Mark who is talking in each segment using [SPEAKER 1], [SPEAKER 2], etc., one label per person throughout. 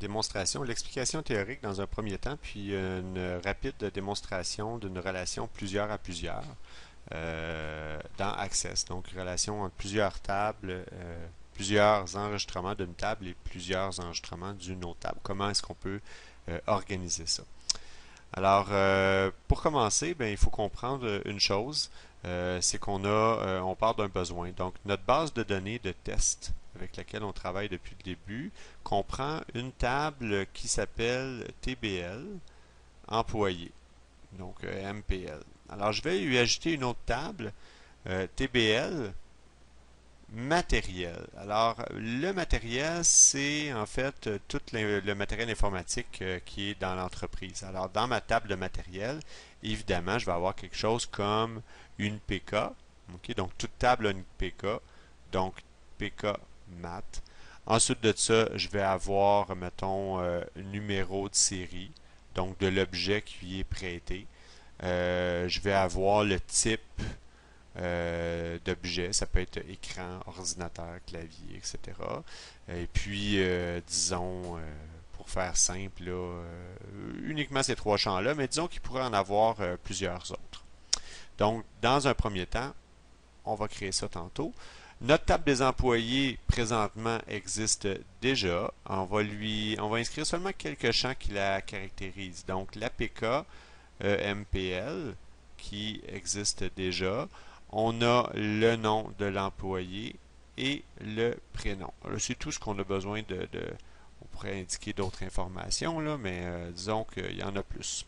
[SPEAKER 1] démonstration, l'explication théorique dans un premier temps, puis une rapide démonstration d'une relation plusieurs à plusieurs dans Access. Donc, relation entre plusieurs tables, plusieurs enregistrements d'une table et plusieurs enregistrements d'une autre table. Comment est-ce qu'on peut organiser ça? Alors, pour commencer, ben, il faut comprendre une chose, c'est on part d'un besoin. Donc, notre base de données de test avec laquelle on travaille depuis le début comprend une table qui s'appelle TBL employé, donc MPL. Alors, je vais lui ajouter une autre table, TBL matériel. Alors, le matériel, c'est en fait tout le matériel informatique qui est dans l'entreprise. Alors, dans ma table de matériel, évidemment, je vais avoir quelque chose comme une PK. Okay? Donc, toute table a une PK. Donc, PK mat. Ensuite de ça, je vais avoir, mettons, un numéro de série, donc de l'objet qui est prêté. Je vais avoir le type d'objets, ça peut être écran, ordinateur, clavier, etc. Et puis, disons, pour faire simple, là, uniquement ces trois champs-là, mais disons qu'il pourrait en avoir plusieurs autres. Donc, dans un premier temps, on va créer ça tantôt. Notre table des employés présentement existe déjà. On va inscrire seulement quelques champs qui la caractérisent. Donc, l'APK MPL qui existe déjà. On a le nom de l'employé et le prénom. C'est tout ce qu'on a besoin on pourrait indiquer d'autres informations, là, mais disons qu'il y en a plus.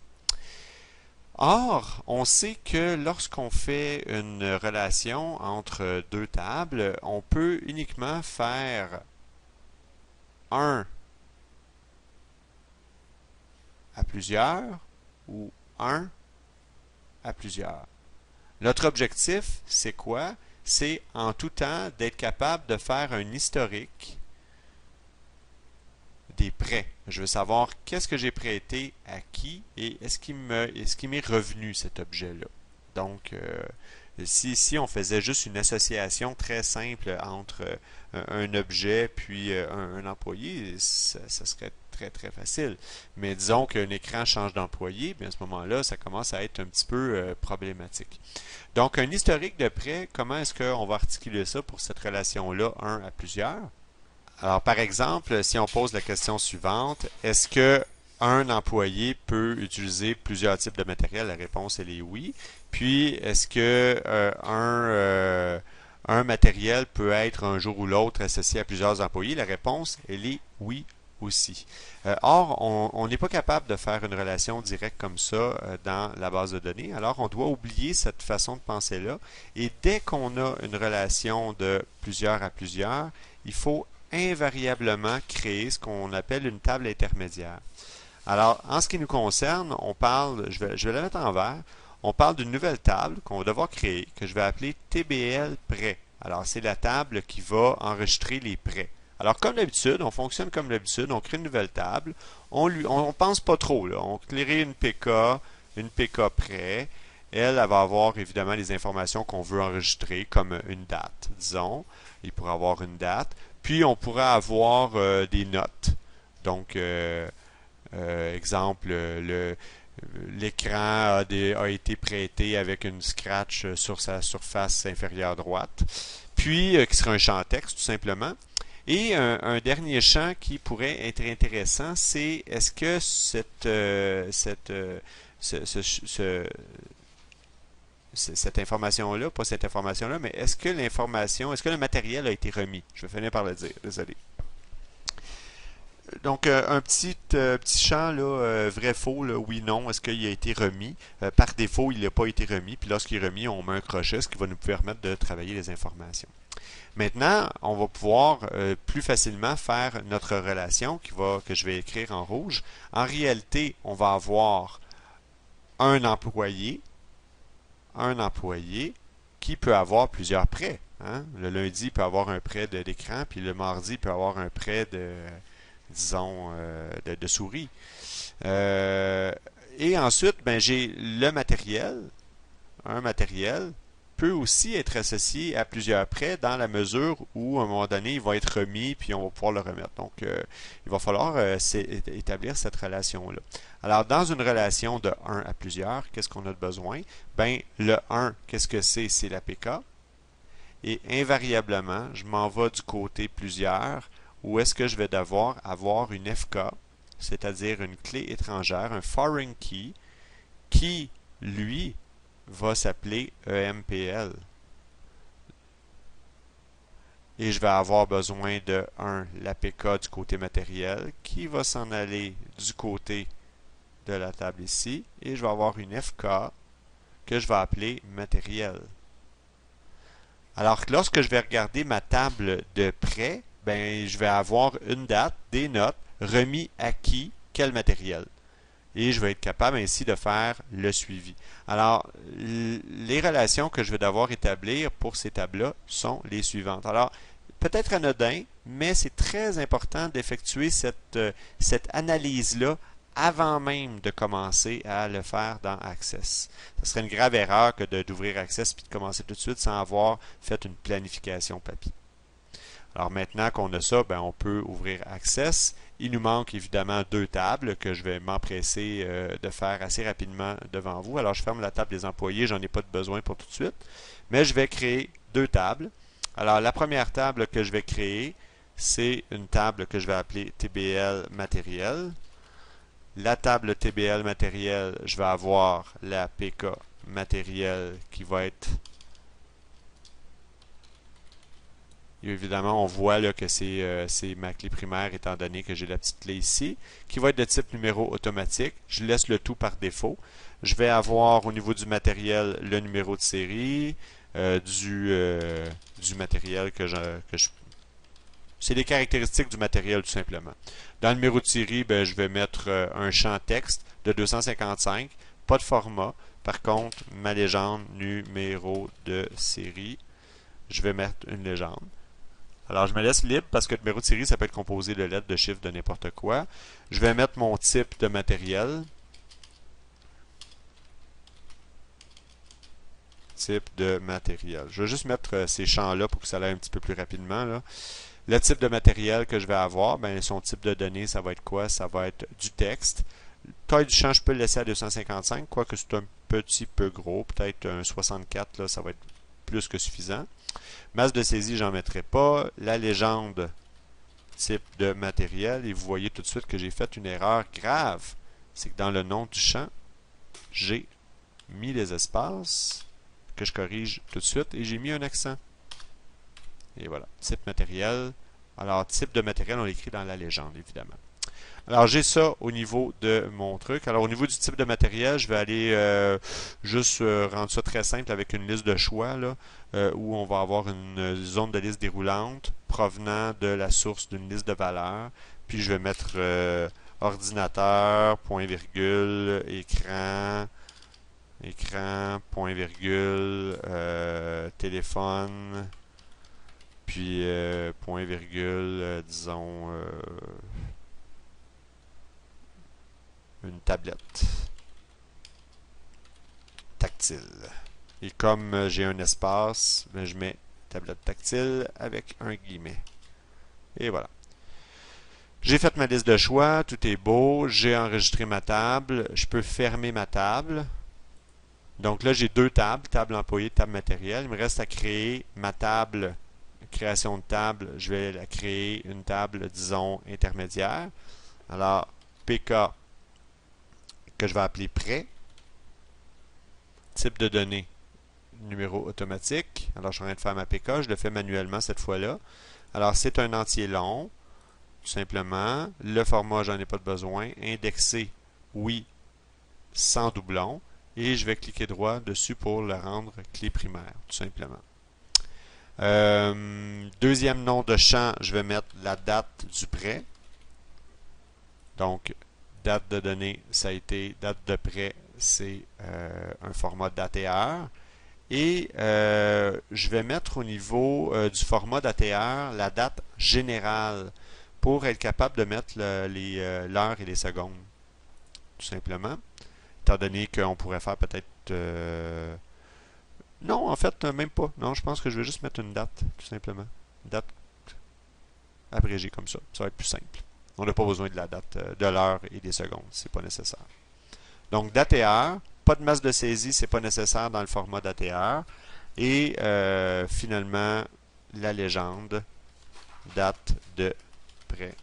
[SPEAKER 1] Or, on sait que lorsqu'on fait une relation entre deux tables, on peut uniquement faire un à plusieurs ou un à plusieurs. Notre objectif, c'est quoi? C'est en tout temps d'être capable de faire un historique des prêts. Je veux savoir qu'est-ce que j'ai prêté à qui et est-ce qu'il m'est revenu cet objet-là. Donc, si on faisait juste une association très simple entre un objet puis un employé, ça serait très très facile. Mais disons qu'un écran change d'employé, bien à ce moment-là, ça commence à être un petit peu problématique. Donc, un historique de prêt, comment est-ce qu'on va articuler ça pour cette relation-là, un à plusieurs? Alors, par exemple, si on pose la question suivante, est-ce que un employé peut utiliser plusieurs types de matériel? La réponse, elle est oui. Puis, est-ce que un matériel peut être un jour ou l'autre associé à plusieurs employés? La réponse, elle est oui aussi. Or, on n'est pas capable de faire une relation directe comme ça dans la base de données. Alors, on doit oublier cette façon de penser-là. Et dès qu'on a une relation de plusieurs à plusieurs, il faut invariablement créer ce qu'on appelle une table intermédiaire. Alors, en ce qui nous concerne, on parle, je vais la mettre en vert, on parle d'une nouvelle table qu'on va devoir créer, que je vais appeler TBL prêt. Alors, c'est la table qui va enregistrer les prêts. Alors, comme d'habitude, on fonctionne comme d'habitude, on crée une nouvelle table, on pense pas trop, là. On crée une PK prêt. Elle va avoir évidemment les informations qu'on veut enregistrer, comme une date, disons. Il pourrait avoir une date. Puis, on pourrait avoir des notes. Donc, exemple, l'écran a été prêté avec une scratch sur sa surface inférieure droite. Puis, qui serait un champ texte, tout simplement. Et un dernier champ qui pourrait être intéressant, c'est est-ce que cette information-là, pas cette information-là, mais est-ce que le matériel a été remis? Je vais finir par le dire, désolé. Donc, un petit champ, là, vrai-faux, oui, non, est-ce qu'il a été remis? Par défaut, il n'a pas été remis, puis lorsqu'il est remis, on met un crochet, ce qui va nous permettre de travailler les informations. Maintenant, on va pouvoir plus facilement faire notre relation que je vais écrire en rouge. En réalité, on va avoir un employé qui peut avoir plusieurs prêts. Hein? Le lundi, il peut avoir un prêt d'écran, puis le mardi, il peut avoir un prêt disons, de souris. Et ensuite, ben, j'ai un matériel peut aussi être associé à plusieurs prêts dans la mesure où, à un moment donné, il va être remis puis on va pouvoir le remettre. Donc, il va falloir établir cette relation-là. Alors, dans une relation de 1 à plusieurs, qu'est-ce qu'on a besoin? Ben, le 1, qu'est-ce que c'est? C'est l'APK. Et invariablement, je m'en vais du côté plusieurs, où est-ce que je vais devoir avoir une FK, c'est-à-dire une clé étrangère, un foreign key, qui, lui, va s'appeler EMPL. Et je vais avoir besoin de 1, l'APK du côté matériel, qui va s'en aller du côté de la table ici, et je vais avoir une FK que je vais appeler matériel. Alors que lorsque je vais regarder ma table de prêt, ben, je vais avoir une date, des notes, remis à qui, quel matériel. Et je vais être capable ainsi de faire le suivi. Alors, les relations que je vais devoir établir pour ces tables-là sont les suivantes. Alors, peut-être anodin, mais c'est très important d'effectuer cette analyse-là avant même de commencer à le faire dans Access. Ce serait une grave erreur que d'ouvrir Access puis de commencer tout de suite sans avoir fait une planification papier. Alors maintenant qu'on a ça, ben on peut ouvrir Access. Il nous manque évidemment 2 tables que je vais m'empresser de faire assez rapidement devant vous. Alors je ferme la table des employés, j'en ai pas de besoin pour tout de suite. Mais je vais créer 2 tables. Alors la première table que je vais créer, c'est une table que je vais appeler TBL matériel. La table TBL matériel, je vais avoir la PK matériel qui va être... Évidemment, on voit là, que c'est ma clé primaire étant donné que j'ai la petite clé ici, qui va être de type numéro automatique. Je laisse le tout par défaut. Je vais avoir au niveau du matériel le numéro de série, du matériel que je c'est les caractéristiques du matériel tout simplement. Dans le numéro de série, ben, je vais mettre un champ texte de 255, pas de format. Par contre, ma légende numéro de série, je vais mettre une légende. Alors, je me laisse libre parce que le numéro de série, ça peut être composé de lettres, de chiffres, de n'importe quoi. Je vais mettre mon type de matériel. Type de matériel. Je vais juste mettre ces champs-là pour que ça aille un petit peu plus rapidement, là. Le type de matériel que je vais avoir, ben, son type de données, ça va être quoi? Ça va être du texte. Taille du champ, je peux le laisser à 255, quoique c'est un petit peu gros. Peut-être un 64, là, ça va être plus que suffisant. Masse de saisie, j'en mettrai pas. La légende, type de matériel. Et vous voyez tout de suite que j'ai fait une erreur grave. C'est que dans le nom du champ, j'ai mis les espaces, que je corrige tout de suite, et j'ai mis un accent. Et voilà, type matériel. Alors, type de matériel, on l'écrit dans la légende, évidemment. Alors, j'ai ça au niveau de mon truc. Alors, au niveau du type de matériel, je vais aller juste rendre ça très simple avec une liste de choix, là, où on va avoir une zone de liste déroulante provenant de la source d'une liste de valeurs. Puis, je vais mettre ordinateur, point virgule, écran, point virgule, téléphone, puis point virgule, disons, une tablette tactile. Et comme j'ai un espace, ben, je mets tablette tactile avec un guillemet. Et voilà. J'ai fait ma liste de choix, tout est beau, j'ai enregistré ma table, je peux fermer ma table. Donc là, j'ai 2 tables, table employée, table matérielle. Il me reste à créer ma table, création de table. Je vais la créer une table, disons, intermédiaire. Alors, PK, que je vais appeler prêt. Type de données, numéro automatique. Alors, je suis en train de faire ma PK, je le fais manuellement cette fois-là. Alors, c'est un entier long, tout simplement. Le format, j'en ai pas de besoin. Indexé, oui, sans doublon. Et je vais cliquer droit dessus pour le rendre clé primaire, tout simplement. Deuxième nom de champ, je vais mettre la date du prêt. Donc, date de données, ça a été date de prêt, c'est un format date et heure. Et je vais mettre au niveau du format date et heure la date générale pour être capable de mettre l'heure et les secondes, tout simplement. Étant donné qu'on pourrait faire peut-être Non, en fait, même pas. Non, je pense que je vais juste mettre une date, tout simplement. Une date abrégée comme ça. Ça va être plus simple. On n'a pas besoin de la date, de l'heure et des secondes. C'est pas nécessaire. Donc, date et heure. Pas de masse de saisie, c'est pas nécessaire dans le format date et heure. Et finalement, la légende, date de prêt.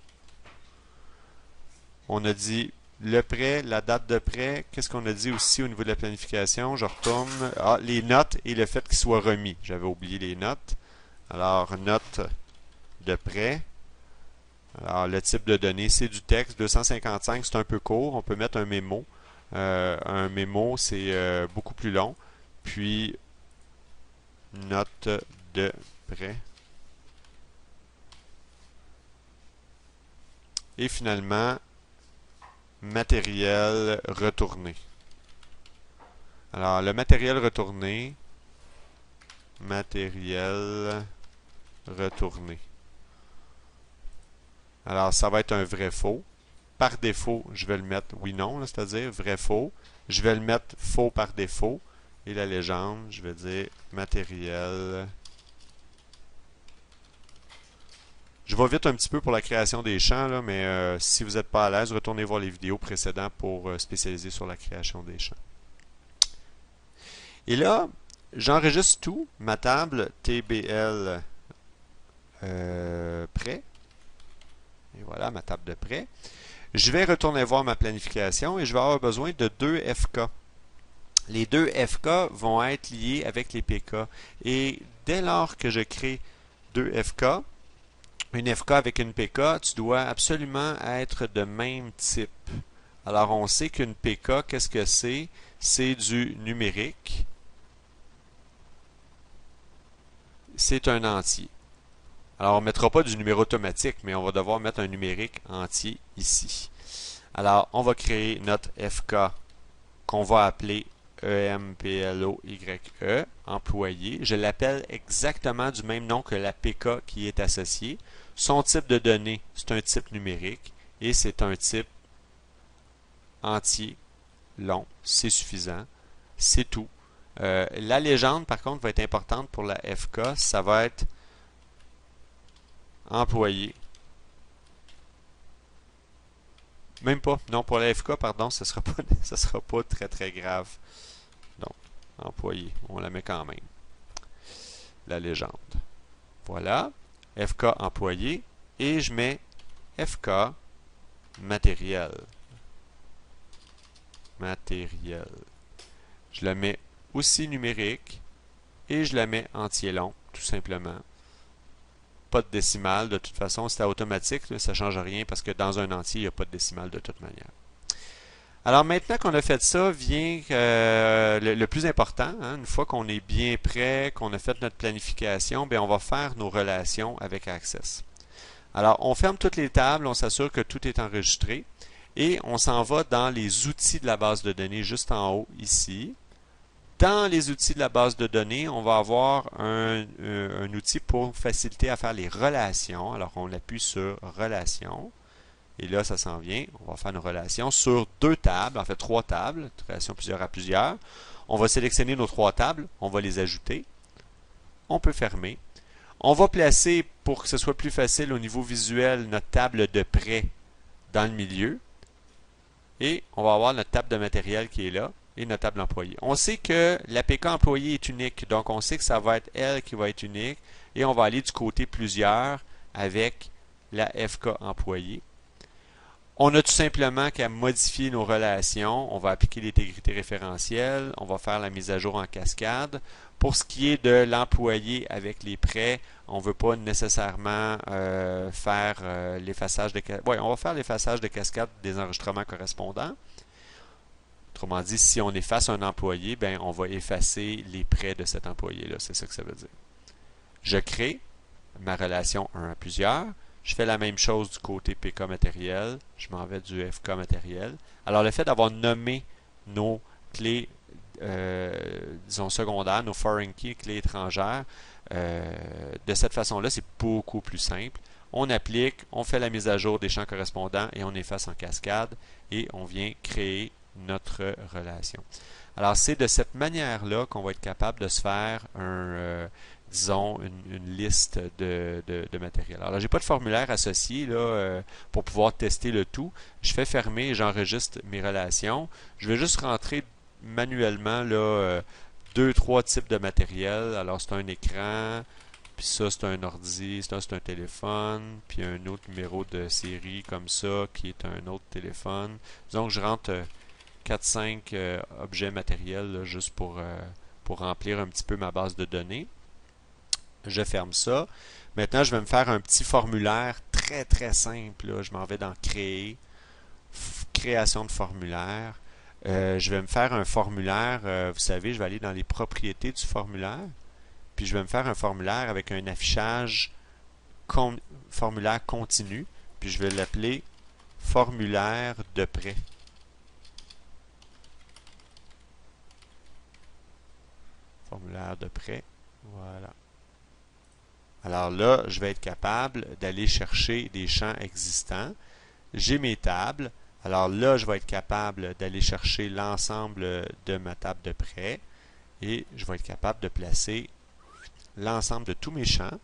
[SPEAKER 1] On a dit le prêt, la date de prêt. Qu'est-ce qu'on a dit aussi au niveau de la planification? Je retourne. Ah, les notes et le fait qu'il soit remis. J'avais oublié les notes. Alors, note de prêt. Alors, le type de données, c'est du texte. 255, c'est un peu court. On peut mettre un mémo. Un mémo, c'est beaucoup plus long. Puis, note de prêt. Et finalement, matériel retourné. Alors, le matériel retourné, matériel retourné. Alors, ça va être un vrai-faux. Par défaut, je vais le mettre oui-non, c'est-à-dire vrai-faux. Je vais le mettre faux par défaut. Et la légende, je vais dire matériel. Je vais vite un petit peu pour la création des champs, là, mais si vous n'êtes pas à l'aise, retournez voir les vidéos précédentes pour spécialiser sur la création des champs. Et là, j'enregistre tout, ma table TBL prêt. Et voilà ma table de prêt. Je vais retourner voir ma planification et je vais avoir besoin de 2 FK. Les 2 FK vont être liés avec les PK. Et dès lors que je crée 2 FK, une FK avec une PK, tu dois absolument être de même type. Alors on sait qu'une PK, qu'est-ce que c'est? C'est du numérique. C'est un entier. Alors, on ne mettra pas du numéro automatique, mais on va devoir mettre un numérique entier ici. Alors, on va créer notre FK qu'on va appeler EMPLOYE, employé. Je l'appelle exactement du même nom que la PK qui est associée. Son type de données, c'est un type numérique et c'est un type entier, long, c'est suffisant, c'est tout. La légende, par contre, va être importante pour la FK. Ça va être employé. Même pas. Non, pour la FK, pardon, ce sera pas très très grave. Donc, employé. On la met quand même. La légende. Voilà. FK employé. Et je mets FK matériel. Matériel. Je la mets aussi numérique. Et je la mets entier long, tout simplement. Pas de décimale, de toute façon, c'était automatique, là, ça ne change rien parce que dans un entier, il n'y a pas de décimale de toute manière. Alors maintenant qu'on a fait ça, vient le plus important, hein, une fois qu'on est bien prêt, qu'on a fait notre planification, bien, on va faire nos relations avec Access. Alors, on ferme toutes les tables, on s'assure que tout est enregistré et on s'en va dans les outils de la base de données juste en haut ici. Dans les outils de la base de données, on va avoir un outil pour faciliter à faire les relations. Alors, on appuie sur Relations. Et là, ça s'en vient. On va faire une relation sur 2 tables, en fait 3 tables, relation plusieurs à plusieurs. On va sélectionner nos 3 tables. On va les ajouter. On peut fermer. On va placer, pour que ce soit plus facile au niveau visuel, notre table de prêt dans le milieu. Et on va avoir notre table de matériel qui est là. Et notre table employé. On sait que l'APK employé est unique, donc on sait que ça va être elle qui va être unique et on va aller du côté plusieurs avec la FK employé. On a tout simplement qu'à modifier nos relations. On va appliquer l'intégrité référentielle, on va faire la mise à jour en cascade. Pour ce qui est de l'employé avec les prêts, on ne veut pas nécessairement faire l'effaçage de cascade. Oui, on va faire l'effaçage de cascade des enregistrements correspondants. Autrement dit, si on efface un employé, ben, on va effacer les prêts de cet employé-là. C'est ça que ça veut dire. Je crée ma relation 1 à plusieurs. Je fais la même chose du côté PK matériel. Je m'en vais du FK matériel. Alors, le fait d'avoir nommé nos clés, disons secondaires, nos foreign keys, clés étrangères, de cette façon-là, c'est beaucoup plus simple. On applique, on fait la mise à jour des champs correspondants et on efface en cascade et on vient créer notre relation. Alors, c'est de cette manière-là qu'on va être capable de se faire disons, une liste de matériel. Alors, j'ai pas de formulaire associé là, pour pouvoir tester le tout. Je fais fermer et j'enregistre mes relations. Je vais juste rentrer manuellement là, deux, trois types de matériel. Alors, c'est un écran, puis ça, c'est un ordi, ça, c'est un téléphone, puis un autre numéro de série comme ça, qui est un autre téléphone. Donc, je rentre 4-5 objets matériels là, juste pour remplir un petit peu ma base de données. Je ferme ça. Maintenant, je vais me faire un petit formulaire très très simple. Là. Je m'en vais dans Créer, Création de formulaire. Je vais me faire un formulaire. Vous savez, je vais aller dans les propriétés du formulaire. Puis je vais me faire un formulaire avec un affichage formulaire continu. Puis je vais l'appeler formulaire de prêt. Formulaire de prêt. Voilà. Alors là, je vais être capable d'aller chercher des champs existants. J'ai mes tables. Alors là, je vais être capable d'aller chercher l'ensemble de ma table de prêt et je vais être capable de placer l'ensemble de tous mes champs.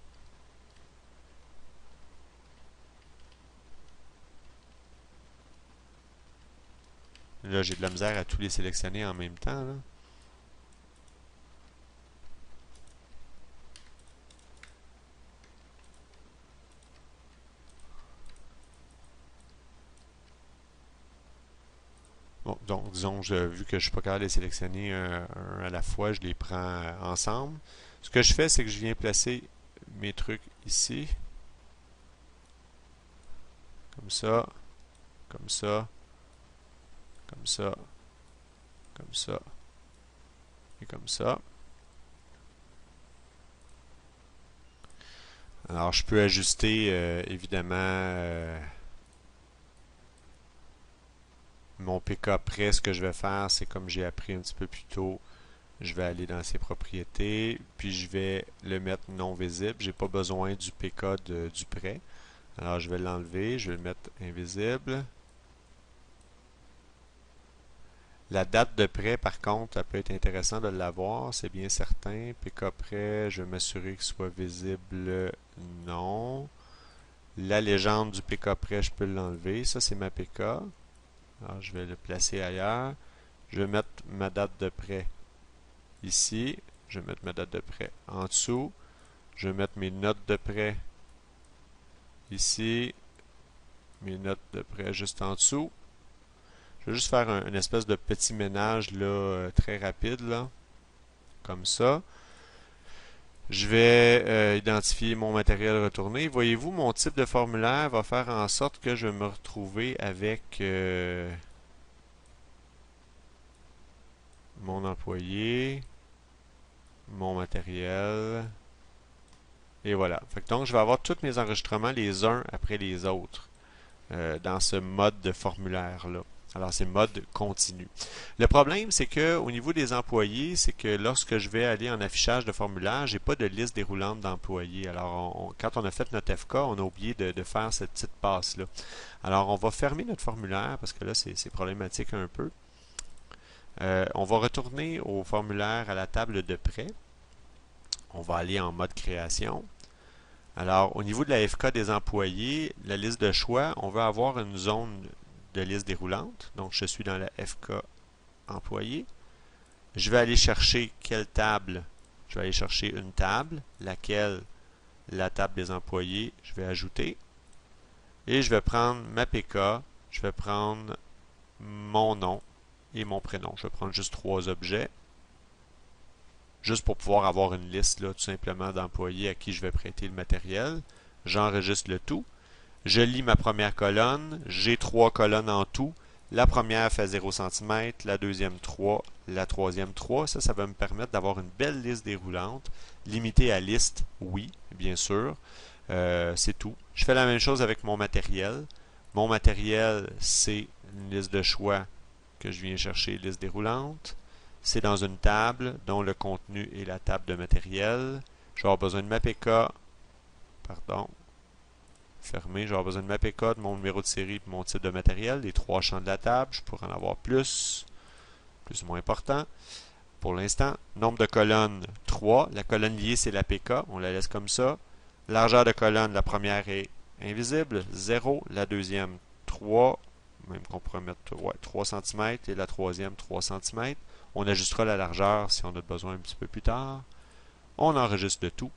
[SPEAKER 1] Là, j'ai de la misère à tous les sélectionner en même temps, là. Bon, donc, disons, vu que je ne suis pas capable de les sélectionner un à la fois, je les prends ensemble. Ce que je fais, c'est que je viens placer mes trucs ici, comme ça, comme ça, comme ça, comme ça, et comme ça. Alors, je peux ajuster, évidemment, mon PK prêt. Ce que je vais faire, c'est comme j'ai appris un petit peu plus tôt, je vais aller dans ses propriétés, puis je vais le mettre non visible. J'ai pas besoin du PK du prêt. Alors, je vais l'enlever, je vais le mettre invisible. La date de prêt, par contre, ça peut être intéressant de l'avoir, c'est bien certain. PK prêt, je vais m'assurer qu'il soit visible, non. La légende du PK prêt, je peux l'enlever. Ça, c'est ma PK. Alors, je vais le placer ailleurs. Je vais mettre ma date de prêt ici. Je vais mettre ma date de prêt en dessous. Je vais mettre mes notes de prêt ici. Mes notes de prêt juste en dessous. Je vais juste faire une espèce de petit ménage là, très rapide, là, comme ça. Je vais identifier mon matériel retourné. Voyez-vous, mon type de formulaire va faire en sorte que je vais me retrouver avec mon employé, mon matériel, et voilà. Donc, je vais avoir tous mes enregistrements les uns après les autres dans ce mode de formulaire-là. Alors, c'est mode continu. Le problème, c'est que au niveau des employés, c'est que lorsque je vais aller en affichage de formulaire, j'ai pas de liste déroulante d'employés. Alors, quand on a fait notre FK, on a oublié de faire cette petite passe-là. Alors, on va fermer notre formulaire parce que là, c'est problématique un peu. On va retourner au formulaire à la table de prêt. On va aller en mode création. Alors, au niveau de la FK des employés, la liste de choix, on veut avoir une zone de liste déroulante. Donc, je suis dans la FK employé. Je vais aller chercher quelle table? Je vais aller chercher une table, laquelle la table des employés, je vais ajouter. Et je vais prendre ma PK, je vais prendre mon nom et mon prénom. Je vais prendre juste 3 objets. Juste pour pouvoir avoir une liste là, tout simplement d'employés à qui je vais prêter le matériel. J'enregistre le tout. Je lis ma première colonne. J'ai 3 colonnes en tout. La première fait 0 cm, la deuxième 3, la troisième 3. Ça va me permettre d'avoir une belle liste déroulante. Limitée à liste, oui, bien sûr. C'est tout. Je fais la même chose avec mon matériel. Mon matériel, c'est une liste de choix que je viens chercher, liste déroulante. C'est dans une table dont le contenu est la table de matériel. Je vais avoir besoin de ma PK. Pardon. Fermé. Je vais avoir besoin de ma PK, de mon numéro de série et mon type de matériel. Les 3 champs de la table. Je pourrais en avoir plus. plus ou moins important. Pour l'instant, nombre de colonnes, 3. La colonne liée, c'est la PK. On la laisse comme ça. Largeur de colonne, la première est invisible, 0. La deuxième, 3. Même qu'on pourrait mettre 3 cm. Et la troisième, 3 cm. On ajustera la largeur si on a besoin un petit peu plus tard. On enregistre le tout.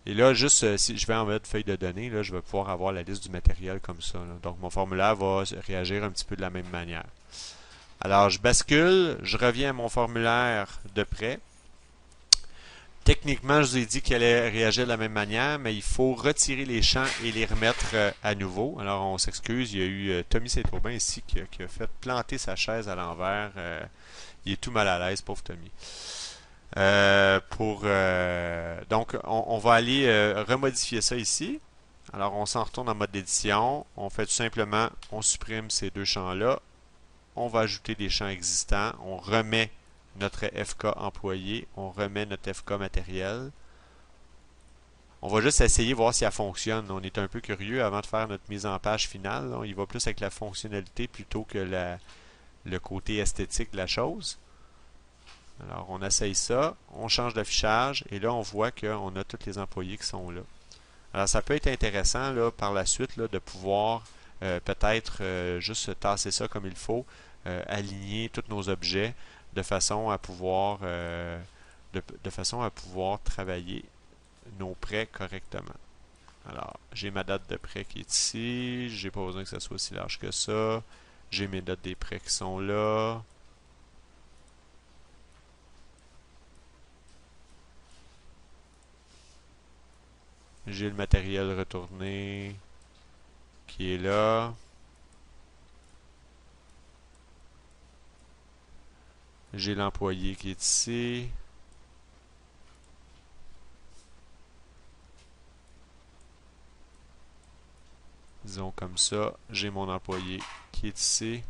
[SPEAKER 1] Et là, juste si je vais en mode feuille de données, là, je vais pouvoir avoir la liste du matériel comme ça, là. Donc, mon formulaire va réagir un petit peu de la même manière. Alors, je bascule, je reviens à mon formulaire de prêt. Techniquement, je vous ai dit qu'elle allait réagir de la même manière, mais il faut retirer les champs et les remettre à nouveau. Alors, on s'excuse, il y a eu Tommy Saint-Aubin ici qui a fait planter sa chaise à l'envers. Il est tout mal à l'aise, pauvre Tommy. Donc, on va aller remodifier ça ici. Alors, on s'en retourne en mode d'édition. On fait tout simplement, on supprime ces deux champs-là. On va ajouter des champs existants. On remet notre FK employé. On remet notre FK matériel. On va juste essayer de voir si elle fonctionne. On est un peu curieux avant de faire notre mise en page finale. On y va plus avec la fonctionnalité plutôt que le côté esthétique de la chose. Alors, on essaye ça, on change d'affichage et là, on voit qu'on a tous les employés qui sont là. Alors, ça peut être intéressant là, par la suite là, de pouvoir peut-être juste tasser ça comme il faut, aligner tous nos objets de façon à pouvoir de façon à pouvoir travailler nos prêts correctement. Alors, j'ai ma date de prêt qui est ici, j'ai pas besoin que ça soit aussi large que ça, j'ai mes dates des prêts qui sont là. J'ai le matériel retourné qui est là. J'ai l'employé qui est ici. Disons comme ça. J'ai mon employé qui est ici.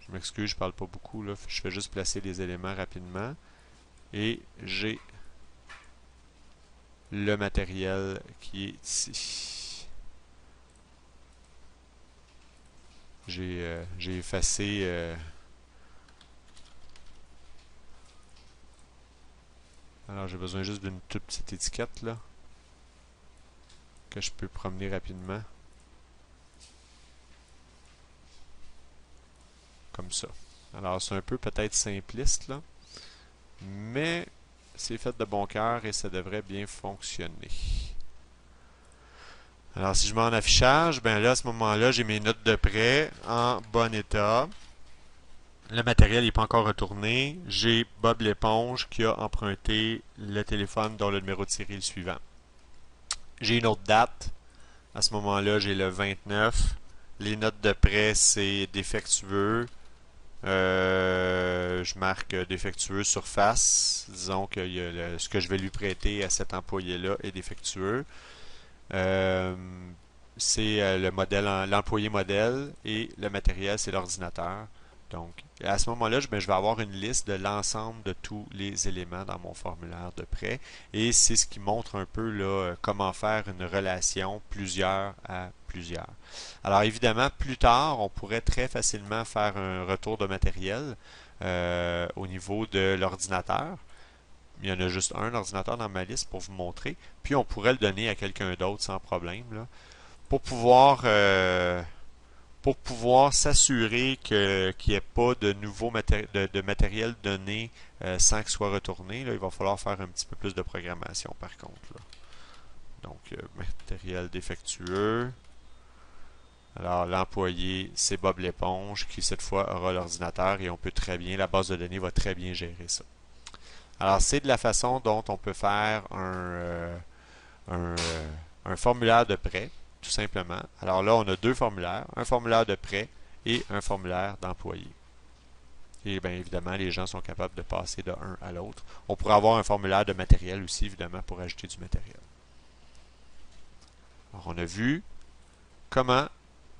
[SPEAKER 1] Je m'excuse, je parle pas beaucoup là. Je fais juste placer les éléments rapidement. Et j'ai le matériel qui est ici. J'ai effacé alors j'ai besoin juste d'une toute petite étiquette là que je peux promener rapidement. Comme ça. Alors c'est un peu peut-être simpliste là, mais c'est fait de bon cœur et ça devrait bien fonctionner. Alors si je mets en affichage, ben là à ce moment-là j'ai mes notes de prêt en bon état. Le matériel n'est pas encore retourné. J'ai Bob l'éponge qui a emprunté le téléphone dont le numéro de série est le suivant. J'ai une autre date. À ce moment-là, j'ai le 29. Les notes de prêt, c'est défectueux. Je marque défectueux surface. Disons que ce que je vais lui prêter à cet employé-là est défectueux. C'est le modèle, l'employé modèle et le matériel, c'est l'ordinateur. Donc, à ce moment-là, je vais avoir une liste de l'ensemble de tous les éléments dans mon formulaire de prêt et c'est ce qui montre un peu là, comment faire une relation plusieurs à plusieurs. Alors évidemment, plus tard, on pourrait très facilement faire un retour de matériel au niveau de l'ordinateur. Il y en a juste un ordinateur dans ma liste pour vous montrer. Puis on pourrait le donner à quelqu'un d'autre sans problème là, pour pouvoir s'assurer qu'il n'y ait pas de nouveau de matériel donné sans qu'il soit retourné. Là, il va falloir faire un petit peu plus de programmation par contre. Là. Donc, matériel défectueux. Alors, l'employé, c'est Bob l'éponge qui cette fois aura l'ordinateur et on peut très bien, la base de données va très bien gérer ça. Alors, c'est de la façon dont on peut faire un formulaire de prêt, tout simplement. Alors là, on a deux formulaires, un formulaire de prêt et un formulaire d'employé. Et bien évidemment, les gens sont capables de passer de un à l'autre. On pourrait avoir un formulaire de matériel aussi, évidemment, pour ajouter du matériel. Alors, on a vu comment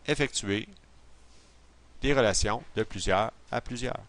[SPEAKER 1] effectuer des relations de plusieurs à plusieurs.